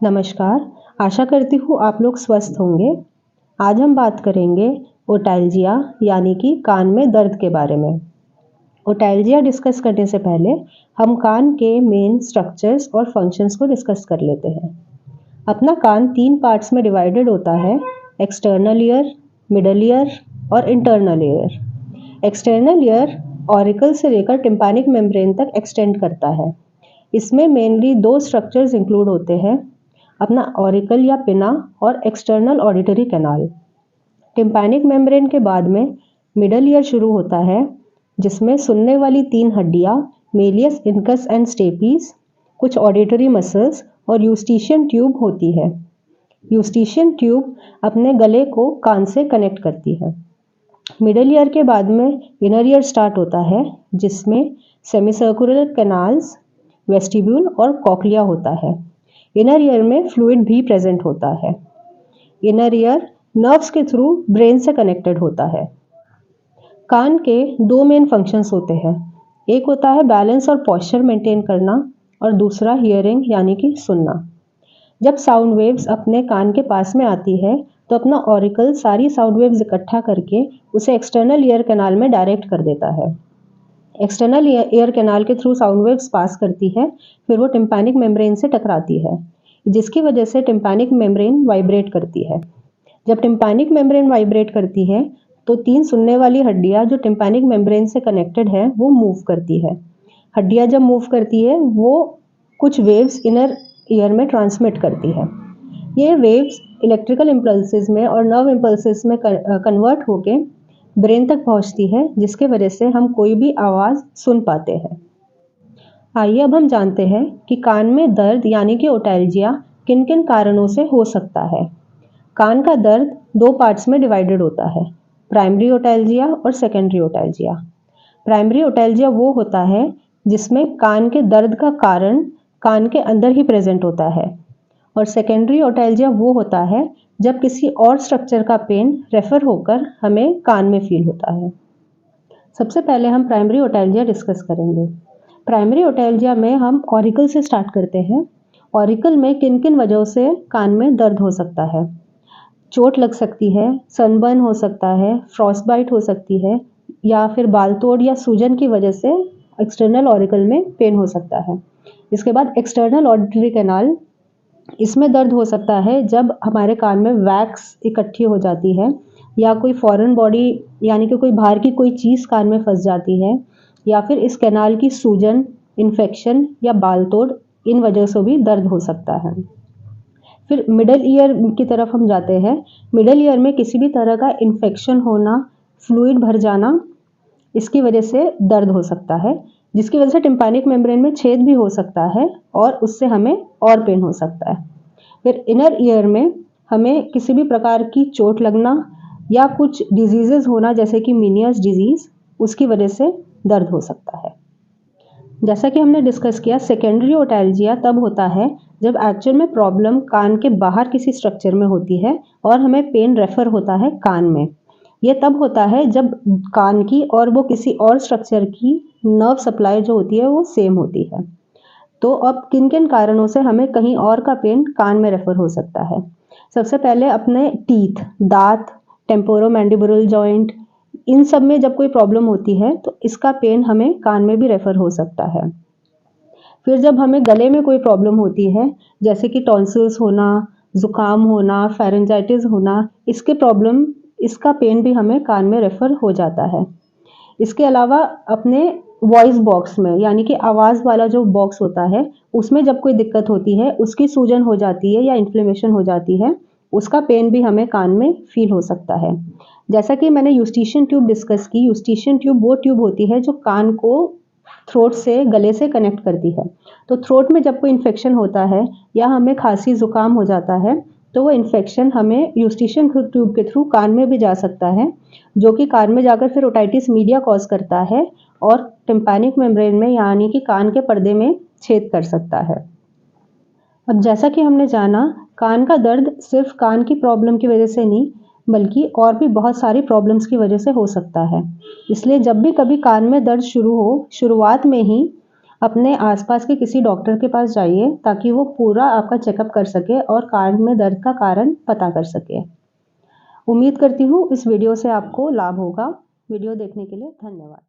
नमस्कार, आशा करती हूँ आप लोग स्वस्थ होंगे। आज हम बात करेंगे ओटैल्जिया यानी कि कान में दर्द के बारे में। ओटैल्जिया डिस्कस करने से पहले हम कान के मेन स्ट्रक्चर्स और फंक्शंस को डिस्कस कर लेते हैं। अपना कान 3 पार्ट्स में डिवाइडेड होता है, एक्सटर्नल ईयर, मिडल ईयर और internal ear. External ear auricle से लेकर टिम्पैनिक मेम्ब्रेन तक एक्सटेंड करता है। इसमें मेनली 2 स्ट्रक्चर्स इंक्लूड होते हैं, अपना ऑरिकल या पिना और external auditory canal. Tympanic membrane के बाद में मिडल ईयर शुरू होता है, जिसमें सुनने वाली 3 हड्डियां मेलियस, इनकस एंड स्टेपीज, कुछ ऑडिटरी मसल्स और यूस्टीशियन ट्यूब होती है। यूस्टीशियन ट्यूब अपने गले को कान से कनेक्ट करती है। मिडल ईयर के बाद में इनर ईयर स्टार्ट होता है, जिसमें सेमीसर्कुलर कैनाल्स, वेस्टिब्यूल और कॉक्लिया होता है। इनर ईयर में फ्लूइड भी प्रेजेंट होता है। इनर ईयर नर्व्स के थ्रू ब्रेन से कनेक्टेड होता है। कान के 2 मेन फंक्शंस होते हैं, एक होता है बैलेंस और पोस्चर मेंटेन करना और दूसरा हियरिंग यानी कि सुनना। जब साउंड वेव्स अपने कान के पास में आती है तो अपना ऑरिकल सारी साउंड वेव्स इकट्ठा करके उसे एक्सटर्नल ईयर कैनाल में डायरेक्ट कर देता है। एक्सटर्नल ईयर कैनाल के थ्रू साउंड वेव्स पास करती है, फिर वो टिम्पैनिक मेम्ब्रेन से टकराती है, जिसकी वजह से टिम्पैनिक मेम्ब्रेन वाइब्रेट करती है। जब टिम्पैनिक मेम्ब्रेन वाइब्रेट करती है तो 3 सुनने वाली हड्डियां जो टिम्पैनिक मेम्ब्रेन से कनेक्टेड है वो मूव करती है। हड्डियां जब मूव करती है वो कुछ वेव्स इनर ईयर में ट्रांसमिट करती है। ये वेव्स इलेक्ट्रिकल इम्पल्सेस में और नर्व इम्पल्सेस में कन्वर्ट होके ब्रेन तक पहुंचती है, जिसके वजह से हम कोई भी आवाज़ सुन पाते हैं। आइए अब हम जानते हैं कि कान में दर्द यानी कि ओटैल्जिया किन किन कारणों से हो सकता है। कान का दर्द 2 पार्ट्स में डिवाइडेड होता है, प्राइमरी ओटैल्जिया और सेकेंडरी ओटैल्जिया। प्राइमरी ओटैल्जिया वो होता है जिसमें कान के दर्द का कारण कान के अंदर ही प्रेजेंट होता है, और सेकेंडरी ओटैल्जिया वो होता है जब किसी और स्ट्रक्चर का पेन रेफर होकर हमें कान में फील होता है। सबसे पहले हम प्राइमरी ओटैल्जिया डिस्कस करेंगे। प्राइमरी ओटैल्जिया में हम ऑरिकल से स्टार्ट करते हैं। ऑरिकल में किन किन वजहों से कान में दर्द हो सकता है। चोट लग सकती है, सनबर्न हो सकता है, फ्रॉस्टबाइट हो सकती है, या फिर बाल तोड़ या सूजन की वजह से एक्सटर्नल ऑरिकल में पेन हो सकता है। इसके बाद एक्सटर्नल ऑडिटरी कैनाल, इसमें दर्द हो सकता है जब हमारे कान में वैक्स इकट्ठी हो जाती है, या कोई फॉरेन बॉडी यानी कि कोई बाहर की कोई चीज़ कान में फंस जाती है, या फिर इस कैनाल की सूजन, इन्फेक्शन या बाल तोड़, इन वजह से भी दर्द हो सकता है। फिर मिडल ईयर की तरफ हम जाते हैं। मिडल ईयर में किसी भी तरह का इन्फेक्शन होना, फ्लूइड भर जाना, इसकी वजह से दर्द हो सकता है, जिसकी वजह से टिम्पैनिक मेम्ब्रेन में छेद भी हो सकता है और उससे हमें और पेन हो सकता है। फिर इनर ईयर में हमें किसी भी प्रकार की चोट लगना या कुछ डिजीजेस होना, जैसे कि मीनियस डिजीज, उसकी वजह से दर्द हो सकता है। जैसा कि हमने डिस्कस किया, सेकेंडरी ओटैल्जिया तब होता है जब एक्चुअल में प्रॉब्लम कान के बाहर किसी स्ट्रक्चर में होती है और हमें पेन रेफर होता है कान में। ये तब होता है जब कान की और वो किसी और स्ट्रक्चर की नर्व सप्लाई जो होती है वो सेम होती है। तो अब किन किन कारणों से हमें कहीं और का पेन कान में रेफर हो सकता है। सबसे पहले अपने टीथ, दांत, टेम्पोरोमैंडिबुलर जॉइंट, इन सब में जब कोई प्रॉब्लम होती है तो इसका पेन हमें कान में भी रेफर हो सकता है। फिर जब हमें गले में कोई प्रॉब्लम होती है, जैसे कि टॉन्सिल्स होना, जुकाम होना, फेरेंजाइटिस होना, इसका पेन भी हमें कान में रेफर हो जाता है। इसके अलावा अपने वॉइस बॉक्स में यानी कि आवाज़ वाला जो बॉक्स होता है, उसमें जब कोई दिक्कत होती है, उसकी सूजन हो जाती है या इन्फ्लेमेशन हो जाती है, उसका पेन भी हमें कान में फील हो सकता है। जैसा कि मैंने यूस्टीशियन ट्यूब डिस्कस की, यूस्टीशियन ट्यूब वो ट्यूब होती है जो कान को थ्रोट से, गले से कनेक्ट करती है। तो थ्रोट में जब कोई इन्फेक्शन होता है या हमें खांसी जुकाम हो जाता है, तो वो इन्फेक्शन हमें यूस्टीशियन ट्यूब के थ्रू कान में भी जा सकता है, जो कि कान में जाकर फिर ओटाइटिस मीडिया कॉज करता है और टिम्पैनिक मेम्ब्रेन में यानी कि कान के पर्दे में छेद कर सकता है। अब जैसा कि हमने जाना, कान का दर्द सिर्फ कान की प्रॉब्लम की वजह से नहीं, बल्कि और भी बहुत सारी प्रॉब्लम्स की वजह से हो सकता है। इसलिए जब भी कभी कान में दर्द शुरू हो, शुरुआत में ही अपने आसपास के किसी डॉक्टर के पास जाइए ताकि वो पूरा आपका चेकअप कर सके और कान में दर्द का कारण पता कर सके। उम्मीद करती हूँ इस वीडियो से आपको लाभ होगा। वीडियो देखने के लिए धन्यवाद।